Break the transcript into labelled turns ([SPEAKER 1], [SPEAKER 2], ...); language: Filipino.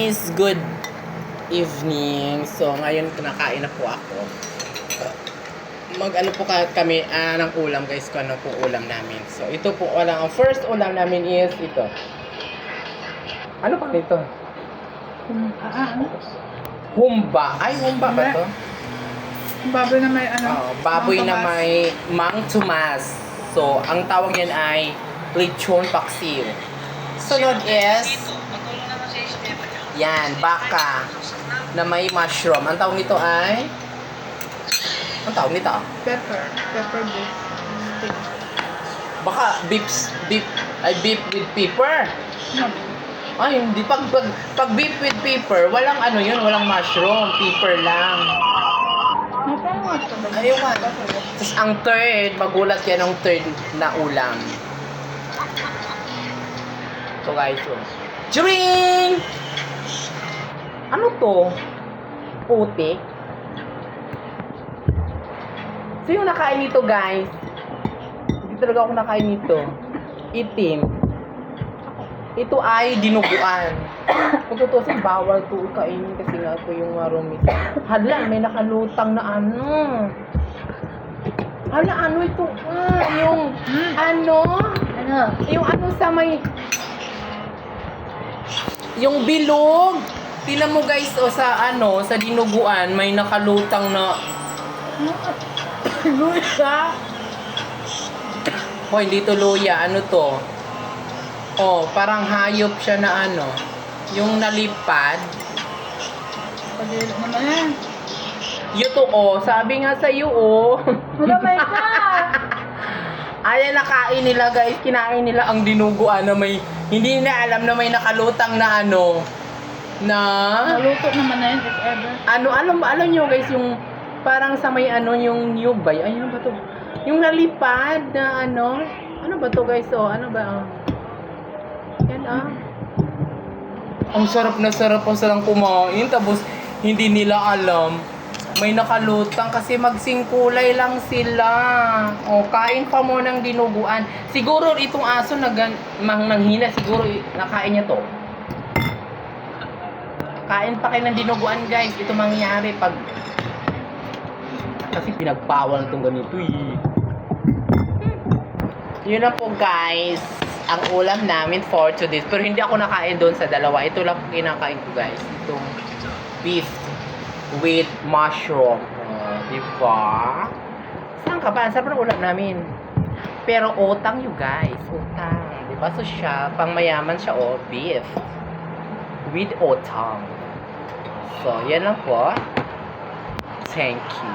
[SPEAKER 1] guys, good evening. So ngayon kinakain na po ako. Mag-ano po kami ng ulam guys, kung ano po ulam namin. So ito po ang first ulam namin is ito. Ano pa ito? Humba. Ay, humba ba to?
[SPEAKER 2] Baboy na may ano?
[SPEAKER 1] Baboy na may mang tumas. So ang tawag niyan ay lechon paksiw. Sunod is yan, baka na may mushroom. Ang tawag nito ay
[SPEAKER 2] Pepper beef steak.
[SPEAKER 1] baka beef with pepper. Ay, hindi. Pag beef with pepper, walang ano yun, walang mushroom. Pepper lang. Ayun nga. Tapos ang third, magulat yan ang third na ulam. So guys, Chewing! Ano to? Puti? So yung nakain nito guys, hindi talaga ako nakain nito. Itim. Ito ay dinuguan. Kung tutusin, bawal to kainin kasi nga ito yung marumi. Hala, may nakalutang na ano. Hala, ano ito? Yung ano? Yung ano sa may... Yung bilog. Tingnan mo guys, sa ano, sa dinuguan, may nakalutang na... Luya. Hoy, hindi to luya. Ano to? Oh, parang hayop siya na ano. Yung nalipad.
[SPEAKER 2] Padilo naman yan.
[SPEAKER 1] Yuto, sabi nga sa'yo,
[SPEAKER 2] Wala may ka!
[SPEAKER 1] Ayan, nakain nila guys. Kinain nila ang dinuguan na may... Hindi na alam na may nakalutang na ano. Na...
[SPEAKER 2] Maluto naman na yan if ever.
[SPEAKER 1] Alam nyo guys, yung... Parang sa may ano, yung yubay. Ay, ano ba to? Yung nalipad na ano. Ano ba to guys? Ano ba? Yan Ang sarap na sarap ang silang kumain. Tapos, hindi nila alam. May nakalutang kasi magsingkulay lang sila. Kain pa mo ng dinuguan. Siguro itong aso nanghina. Siguro nakain niya to. Kain pa kayo ng dinuguan guys. Ito mangyayari pag... Kasi pinagbawal itong ganito Yun na po guys. Ang ulam namin for today. Pero hindi ako nakain doon sa dalawa. Ito lang po kinakain ko guys. Itong beef with mushroom. Diba? Saan ka ba? Saan pa ulam namin? Pero utang you guys. Utang. Diba? So siya, pang mayaman siya beef. With utang. So, yan lang po. Thank you.